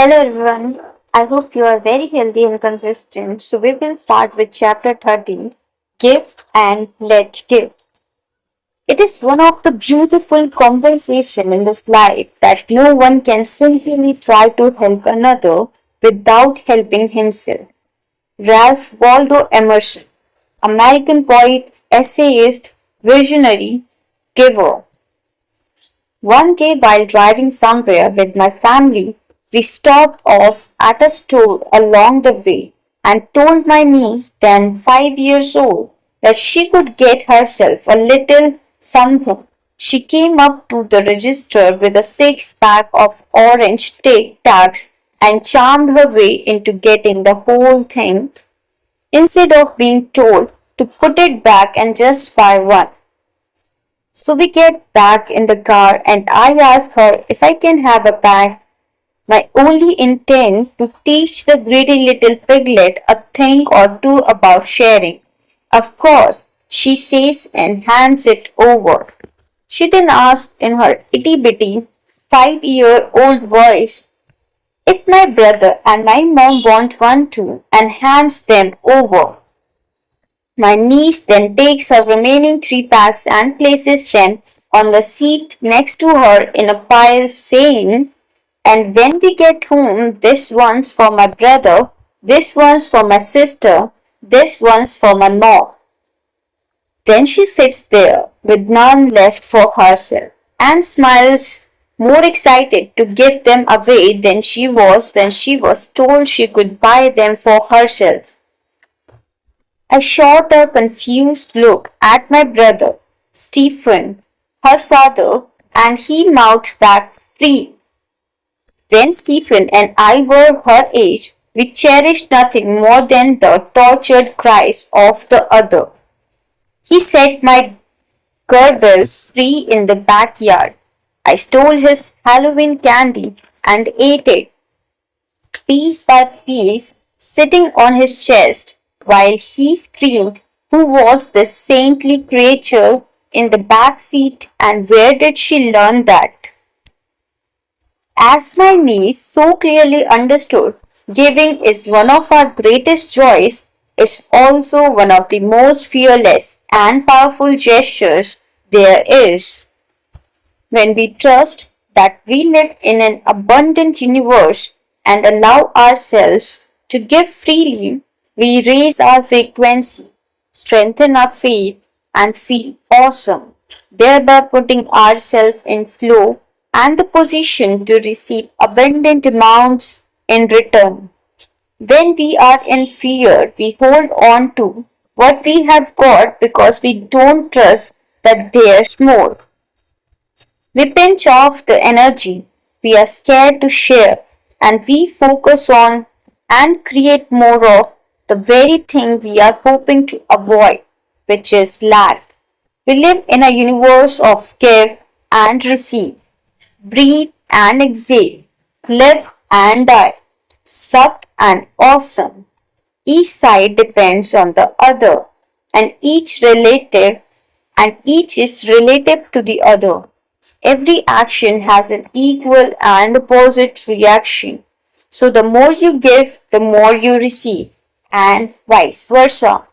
Hello everyone. I hope you are very healthy and consistent. So we will start with chapter 13, Give and Let Give. It is one of the beautiful conversation in this life that no one can sincerely try to help another without helping himself. Ralph Waldo Emerson, American poet, essayist, visionary, giver. One day while driving somewhere with my family, we stopped off at a store along the way and told my niece, then 5 years old, that she could get herself a little something. She came up to the register with a six-pack of orange Tic Tacs and charmed her way into getting the whole thing instead of being told to put it back and just buy one. So we get back in the car and I ask her if I can have a bag. My only intent to teach the greedy little piglet a thing or two about sharing. Of course, she says and hands it over. She then asks in her itty-bitty 5-year-old voice if my brother and my mom want one too and hands them over. My niece then takes her remaining 3 packs and places them on the seat next to her in a pile, saying, "And when we get home, this one's for my brother, this one's for my sister, this one's for my mom." Then she sits there with none left for herself and smiles, more excited to give them away than she was when she was told she could buy them for herself. I shot a confused look at my brother, Stephen, her father, and he mouthed back, "Free." When Stephen and I were her age, we cherished nothing more than the tortured cries of the other. He set my Goebbels free in the backyard. I stole his Halloween candy and ate it piece by piece, sitting on his chest, while he screamed, "Who was this saintly creature in the back seat and where did she learn that?" As my niece so clearly understood, giving is one of our greatest joys, it's also one of the most fearless and powerful gestures there is. When we trust that we live in an abundant universe and allow ourselves to give freely, we raise our frequency, strengthen our faith, and feel awesome, thereby putting ourselves in flow and the position to receive abundant amounts in return. When we are in fear, we hold on to what we have got because we don't trust that there's more. We pinch off the energy we are scared to share and we focus on and create more of the very thing we are hoping to avoid, which is lack. We live in a universe of give and receive, breathe and exhale, live and die, suck and awesome. Each side depends on the other and each is relative to the other. Every action has an equal and opposite reaction. So the more you give, the more you receive, and vice versa.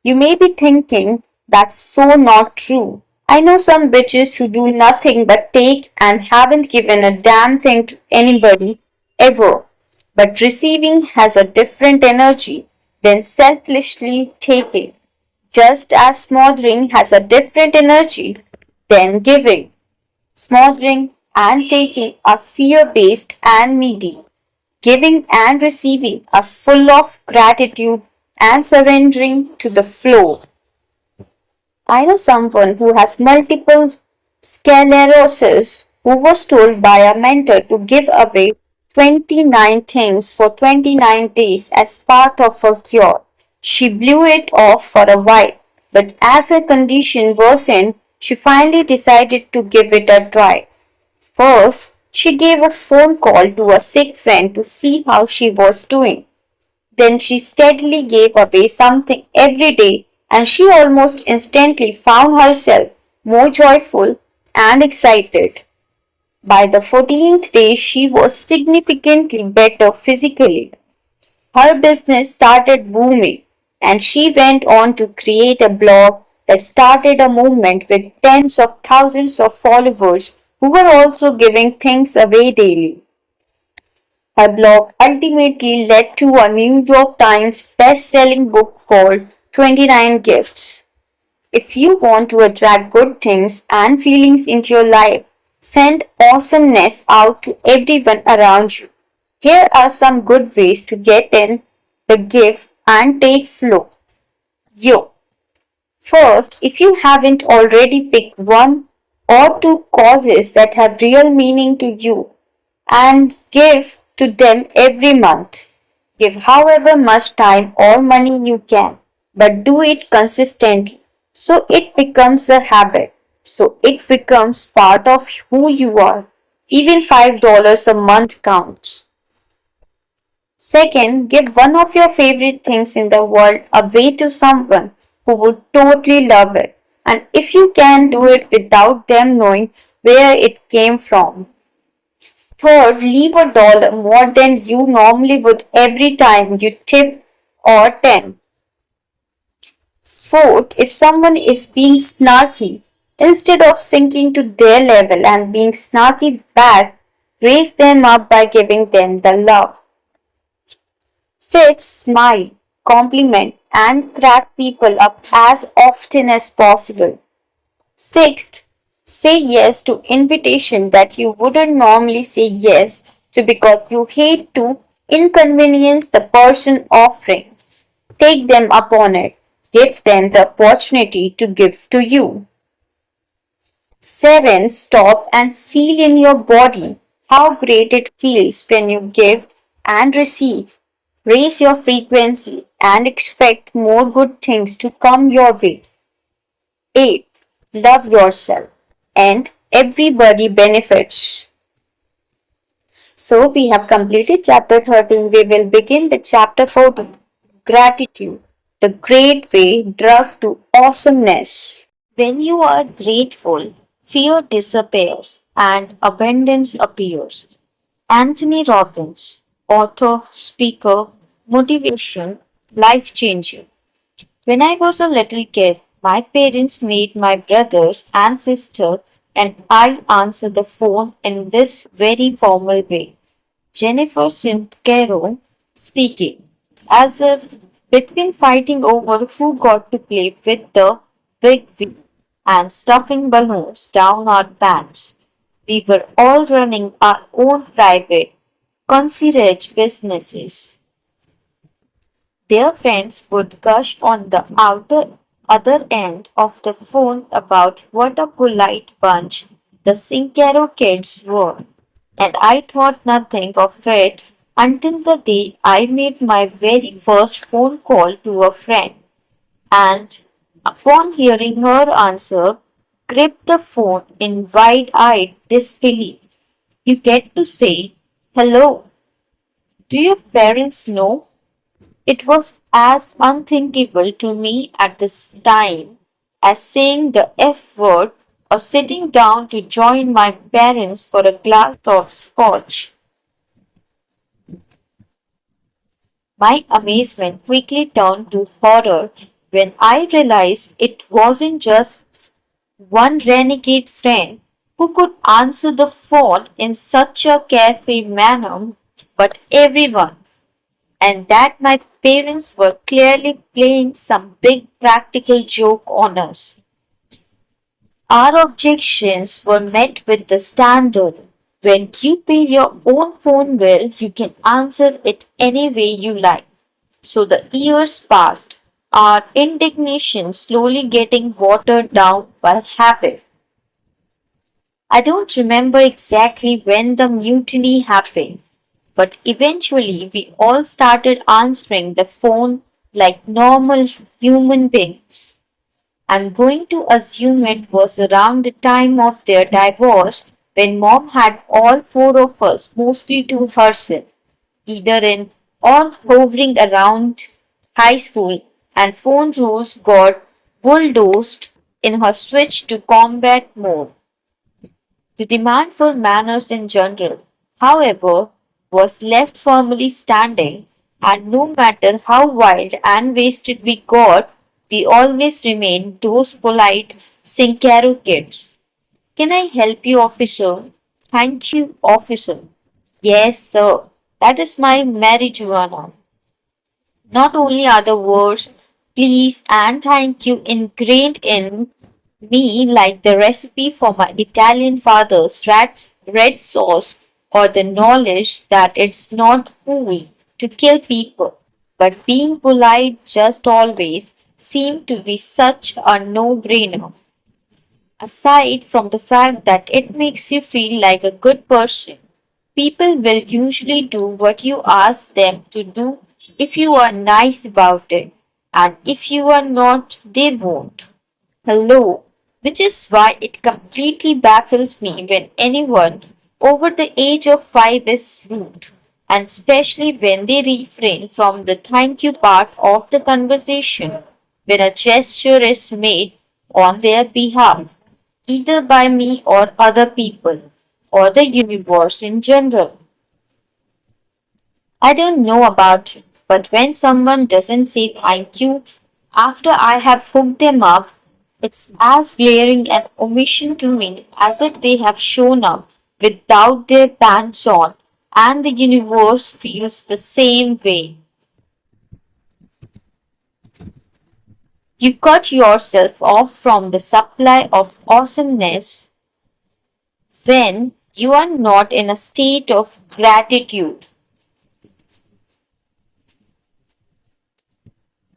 You may be thinking, "That's so not true. I know some bitches who do nothing but take and haven't given a damn thing to anybody ever." But receiving has a different energy than selfishly taking, just as smothering has a different energy than giving. Smothering and taking are fear-based and needy. Giving and receiving are full of gratitude and surrendering to the flow. I know someone who has multiple sclerosis who was told by a mentor to give away 29 things for 29 days as part of her cure. She blew it off for a while, but as her condition worsened, she finally decided to give it a try. First, she gave a phone call to a sick friend to see how she was doing. Then she steadily gave away something every day and she almost instantly found herself more joyful and excited. By the 14th day, she was significantly better physically. Her business started booming, and she went on to create a blog that started a movement with tens of thousands of followers who were also giving things away daily. Her blog ultimately led to a New York Times best-selling book called 29 Gifts. If you want to attract good things and feelings into your life, send awesomeness out to everyone around you. Here are some good ways to get in the gift and take flow. Yo. First, if you haven't already picked one or two causes that have real meaning to you and give to them every month. Give however much time or money you can, but do it consistently. So it becomes a habit. So it becomes part of who you are. Even $5 a month counts. Second, give one of your favorite things in the world away to someone who would totally love it. And if you can do it without them knowing where it came from. Third, leave $1 more than you normally would every time you tip or 10. Fourth, if someone is being snarky, instead of sinking to their level and being snarky back, raise them up by giving them the love. Fifth, smile, compliment, and crack people up as often as possible. Sixth, say yes to invitation that you wouldn't normally say yes to because you hate to inconvenience the person offering. Take them up on it. Give them the opportunity to give to you. 7. Stop and feel in your body how great it feels when you give and receive. Raise your frequency and expect more good things to come your way. 8. Love yourself and everybody benefits. So we have completed chapter 13. We will begin with chapter 14. Gratitude, the great way drug to awesomeness. When you are grateful, fear disappears and abundance appears. Anthony Robbins, author, speaker, motivation, life changer. When I was a little kid, my parents made my brothers and sister and I answer the phone in this very formal way. Jennifer Sincero speaking, as if between fighting over who got to play with the big wheel and stuffing balloons down our pants. We were all running our own private concierge businesses. Their friends would gush on the other end of the phone about what a polite bunch the Sincero kids were, and I thought nothing of it until the day I made my very first phone call to a friend, and upon hearing her answer, gripped the phone in wide-eyed disbelief. You get to say, "Hello, do your parents know?" It was as unthinkable to me at this time as saying the F word or sitting down to join my parents for a glass of scotch. My amazement quickly turned to horror when I realized it wasn't just one renegade friend who could answer the phone in such a carefree manner, but everyone, and that my parents were clearly playing some big practical joke on us. Our objections were met with the standard: when you pay your own phone bill, you can answer it any way you like. So the years passed, our indignation slowly getting watered down by habit. I don't remember exactly when the mutiny happened, but eventually we all started answering the phone like normal human beings. I'm going to assume it was around the time of their divorce when mom had all four of us mostly to herself, either in or hovering around high school, and phone rules got bulldozed in her switch to combat mode. The demand for manners in general, however, was left firmly standing, and no matter how wild and wasted we got, we always remained those polite Sincero kids. Can I help you, officer? Thank you, officer. Yes, sir. That is my marijuana. Not only are the words please and thank you ingrained in me like the recipe for my Italian father's red sauce or the knowledge that it's not cool to kill people, but being polite just always seemed to be such a no-brainer. Aside from the fact that it makes you feel like a good person, people will usually do what you ask them to do if you are nice about it, and if you are not, they won't. Hello, which is why it completely baffles me when anyone over the age of 5 is rude, and especially when they refrain from the thank you part of the conversation when a gesture is made on their behalf, either by me or other people, or the universe in general. I don't know about you, but when someone doesn't say thank you after I have hooked them up, it's as glaring an omission to me as if they have shown up without their pants on, and the universe feels the same way. You cut yourself off from the supply of awesomeness when you are not in a state of gratitude.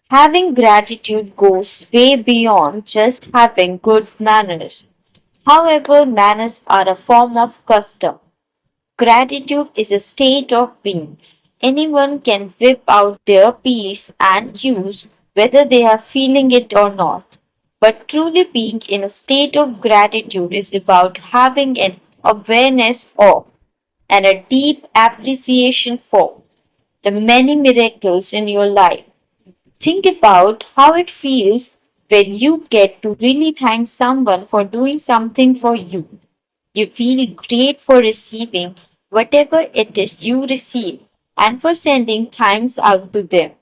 Having gratitude goes way beyond just having good manners. However, manners are a form of custom. Gratitude is a state of being. Anyone can whip out their peace and cues whether they are feeling it or not. But truly being in a state of gratitude is about having an awareness of and a deep appreciation for the many miracles in your life. Think about how it feels when you get to really thank someone for doing something for you. You feel great for receiving whatever it is you receive and for sending thanks out to them.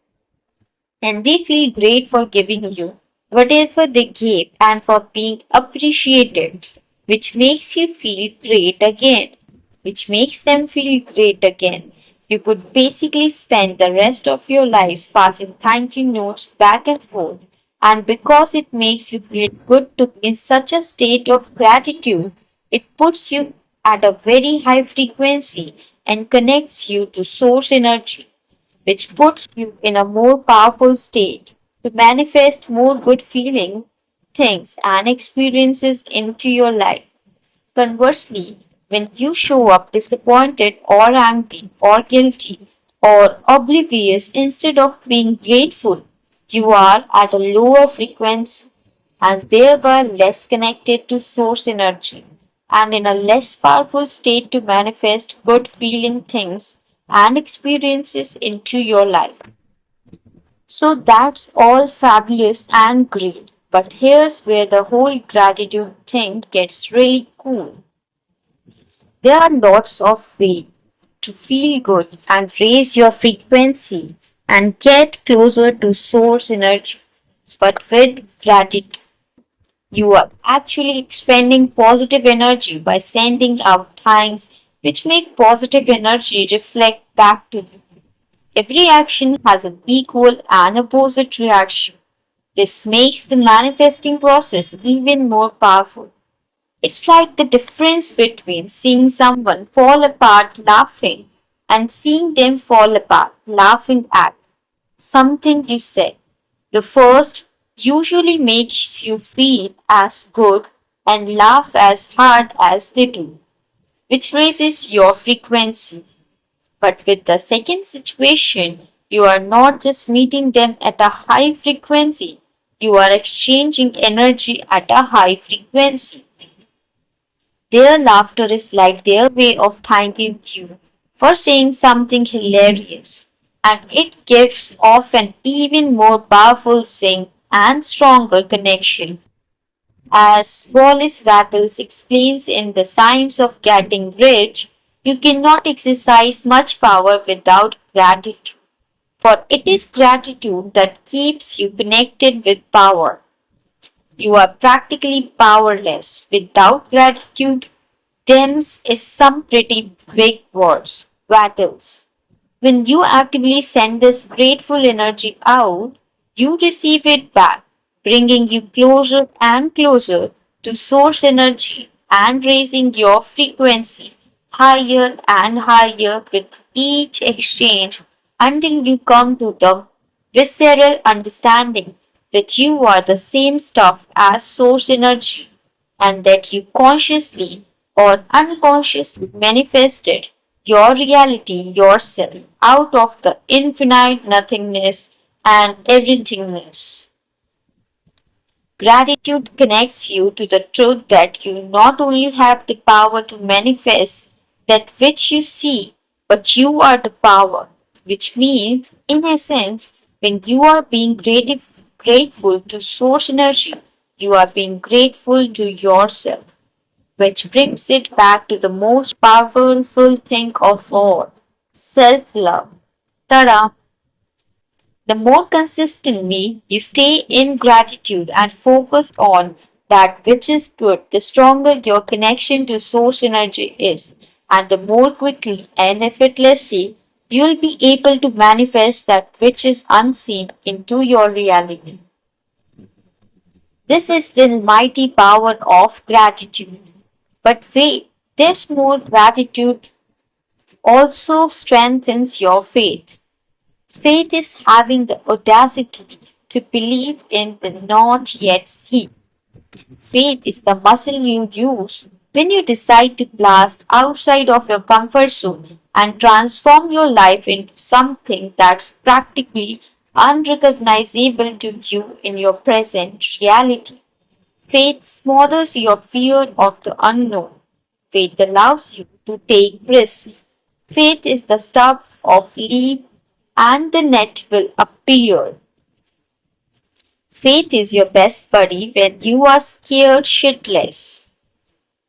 And they feel great for giving you whatever they gave and for being appreciated, which makes you feel great again, which makes them feel great again. You could basically spend the rest of your lives passing thank you notes back and forth, and because it makes you feel good to be in such a state of gratitude, it puts you at a very high frequency and connects you to source energy, which puts you in a more powerful state to manifest more good feeling things and experiences into your life. Conversely, when you show up disappointed or angry or guilty or oblivious instead of being grateful, you are at a lower frequency and thereby less connected to source energy and in a less powerful state to manifest good feeling things and experiences into your life. So that's all fabulous and great. But here's where the whole gratitude thing gets really cool. There are lots of ways to feel good and raise your frequency and get closer to source energy. But with gratitude, you are actually expending positive energy by sending out thanks, which make positive energy reflect back to you. Every action has an equal and opposite reaction. This makes the manifesting process even more powerful. It's like the difference between seeing someone fall apart laughing and seeing them fall apart laughing at something you said. The first usually makes you feel as good and laugh as hard as they do, which raises your frequency. But with the second situation, you are not just meeting them at a high frequency, you are exchanging energy at a high frequency. Their laughter is like their way of thanking you for saying something hilarious, and it gives off an even more powerful zing and stronger connection. As Wallace Wattles explains in The Science of Getting Rich, you cannot exercise much power without gratitude, for it is gratitude that keeps you connected with power. You are practically powerless without gratitude. Thems is some pretty big words. Wattles. When you actively send this grateful energy out, you receive it back, bringing you closer and closer to source energy and raising your frequency higher and higher with each exchange until you come to the visceral understanding that you are the same stuff as source energy and that you consciously or unconsciously manifested your reality yourself out of the infinite nothingness and everythingness. Gratitude connects you to the truth that you not only have the power to manifest that which you see, but you are the power, which means, in essence, when you are being grateful to source energy, you are being grateful to yourself, which brings it back to the most powerful thing of all, self love. Tada! The more consistently you stay in gratitude and focused on that which is good, the stronger your connection to source energy is, and the more quickly and effortlessly you will be able to manifest that which is unseen into your reality. This is the mighty power of gratitude. But wait, there's more. Gratitude also strengthens your faith. Faith is having the audacity to believe in the not yet seen. Faith is the muscle you use when you decide to blast outside of your comfort zone and transform your life into something that's practically unrecognizable to you in your present reality. Faith smothers your fear of the unknown. Faith allows you to take risks. Faith is the stuff of leap and the net will appear. Faith is your best buddy when you are scared shitless.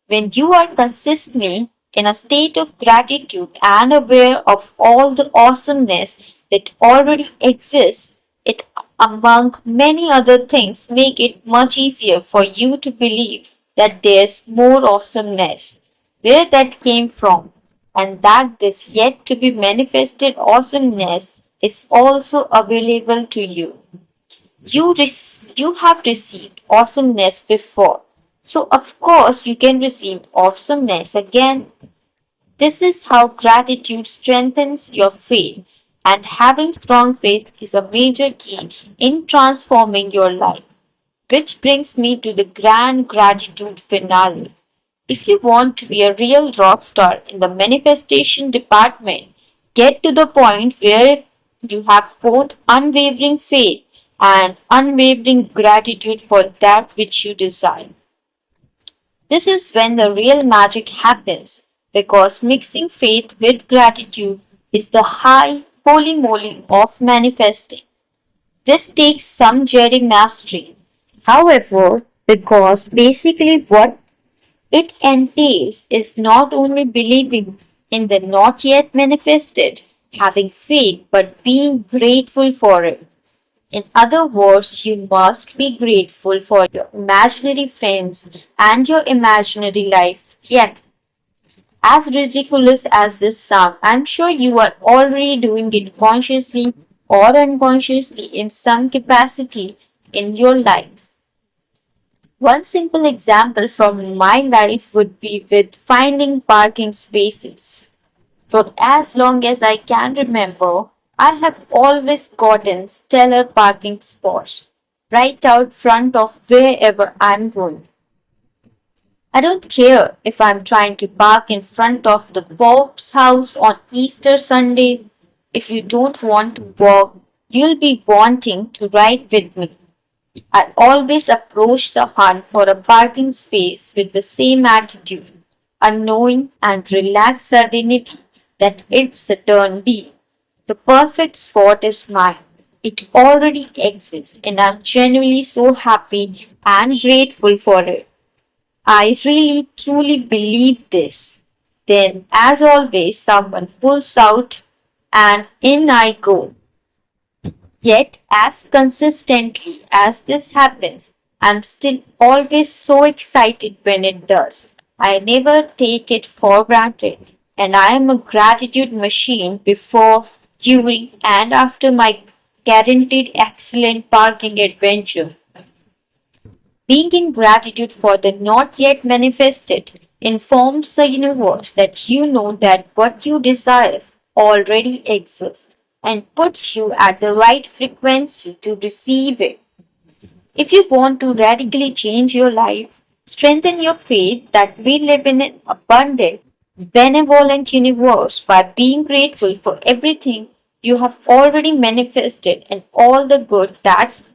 When you are consistently in a state of gratitude and aware of all the awesomeness that already exists, it among many other things make it much easier for you to believe that there's more awesomeness, where that came from, and that this yet to be manifested awesomeness is also available to you. You have received awesomeness before, so of course you can receive awesomeness again. This is how gratitude strengthens your faith, and having strong faith is a major key in transforming your life. Which brings me to the grand gratitude finale. If you want to be a real rock star in the manifestation department, get to the point where you have both unwavering faith and unwavering gratitude for that which you desire. This is when the real magic happens because mixing faith with gratitude is the high holy moly of manifesting. This takes some Jerry mastery. However, because basically what it entails is not only believing in the not yet manifested, having faith, but being grateful for it. In other words, you must be grateful for your imaginary friends and your imaginary life. Yet, as ridiculous as this sounds, I'm sure you are already doing it consciously or unconsciously in some capacity in your life. One simple example from my life would be with finding parking spaces. For as long as I can remember, I have always gotten stellar parking spots right out front of wherever I'm going. I don't care if I'm trying to park in front of the Pope's house on Easter Sunday. If you don't want to walk, you'll be wanting to ride with me. I always approach the hunt for a parking space with the same attitude, a knowing and relaxed certainty that it's a turn B. The perfect spot is mine. It already exists, and I'm genuinely so happy and grateful for it. I really truly believe this. Then, as always, someone pulls out and in I go. Yet, as consistently as this happens, I'm still always so excited when it does. I never take it for granted, and I am a gratitude machine before, during, and after my guaranteed excellent parking adventure. Being in gratitude for the not yet manifested informs the universe that you know that what you desire already exists and puts you at the right frequency to receive it. If you want to radically change your life, strengthen your faith that we live in an abundant, benevolent universe by being grateful for everything you have already manifested and all the good that's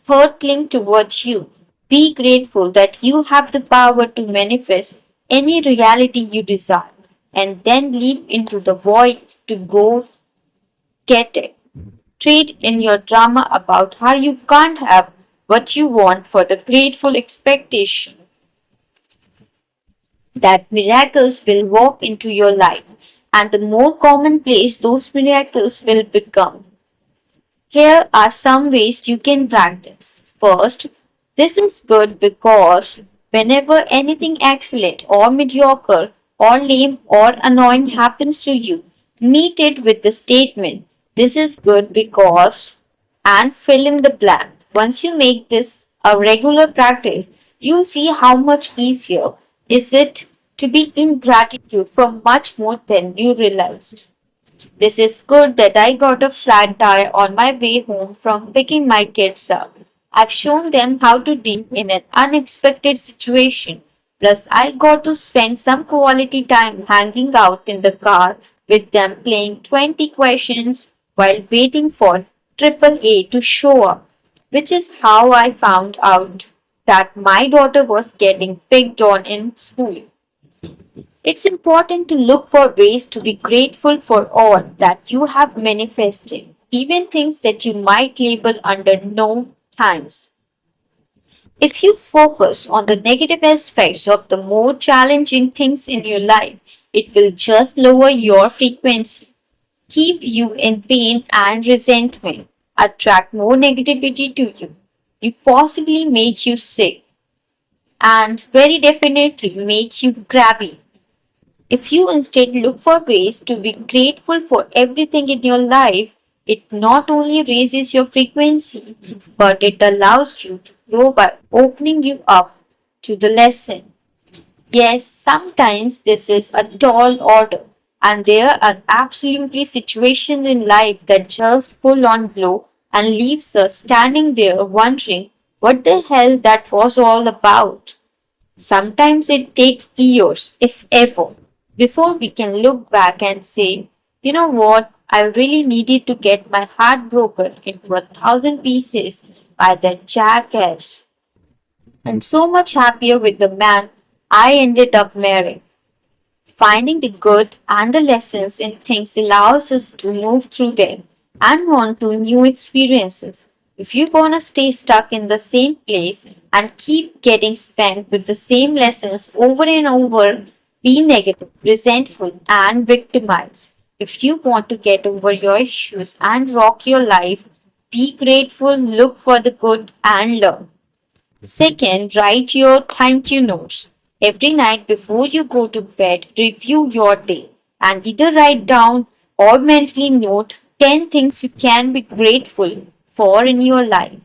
hurtling towards you. Be grateful that you have the power to manifest any reality you desire and then leap into the void to go get it. Trade in your drama about how you can't have what you want for the grateful expectation that miracles will walk into your life, and the more commonplace those miracles will become. Here are some ways you can practice. First, this is good because whenever anything excellent or mediocre or lame or annoying happens to you, meet it with the statement, this is good because, and fill in the blank. Once you make this a regular practice, you'll see how much easier is it to be in gratitude for much more than you realized. This is good that I got a flat tire on my way home from picking my kids up. I've shown them how to deal in an unexpected situation. Plus, I got to spend some quality time hanging out in the car with them playing 20 questions while waiting for AAA to show up, which is how I found out that my daughter was getting picked on in school. It's important to look for ways to be grateful for all that you have manifested, even things that you might label under no thanks. If you focus on the negative aspects of the more challenging things in your life, it will just lower your frequency, keep you in pain and resentment, attract more negativity to you, you possibly make you sick, and very definitely make you grabby. If you instead look for ways to be grateful for everything in your life, it not only raises your frequency, but it allows you to grow by opening you up to the lesson. Yes, sometimes this is a tall order, and there are absolutely situations in life that just full on blow and leaves us standing there wondering what the hell that was all about. Sometimes it takes years, if ever, before we can look back and say, you know what, I really needed to get my heart broken into 1,000 pieces by that jackass. I'm so much happier with the man I ended up marrying. Finding the good and the lessons in things allows us to move through them and on to new experiences. If you wanna stay stuck in the same place and keep getting spanked with the same lessons over and over, be negative, resentful, and victimized. If you want to get over your issues and rock your life, be grateful, look for the good, and learn. Second, write your thank you notes. Every night before you go to bed, review your day and either write down or mentally note 10 things you can be grateful for in your life.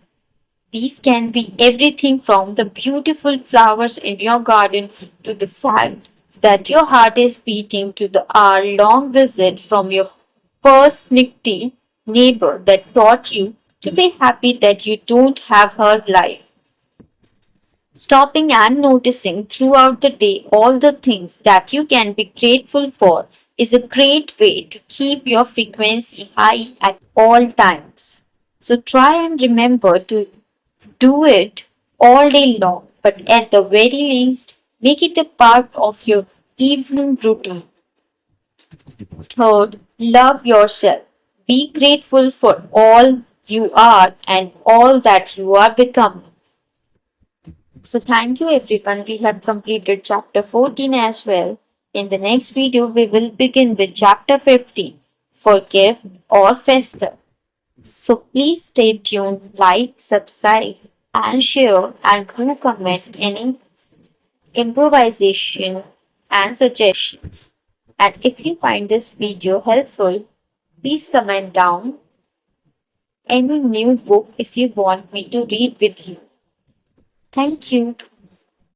These can be everything from the beautiful flowers in your garden to the fact that your heart is beating to the hour long visit from your persnickety neighbor that taught you to be happy that you don't have her life. Stopping and noticing throughout the day all the things that you can be grateful for is a great way to keep your frequency high at all times. So try and remember to do it all day long, but at the very least, make it a part of your evening routine. Third, love yourself. Be grateful for all. you are and all that you are becoming. So thank you everyone. We have completed chapter 14 as well. In the next video, we will begin with chapter 15, Forgive or Fester. So please stay tuned, like, subscribe, and share, and do comment any improvisation and suggestions. And if you find this video helpful, please comment down any new book if you want me to read with you. Thank you.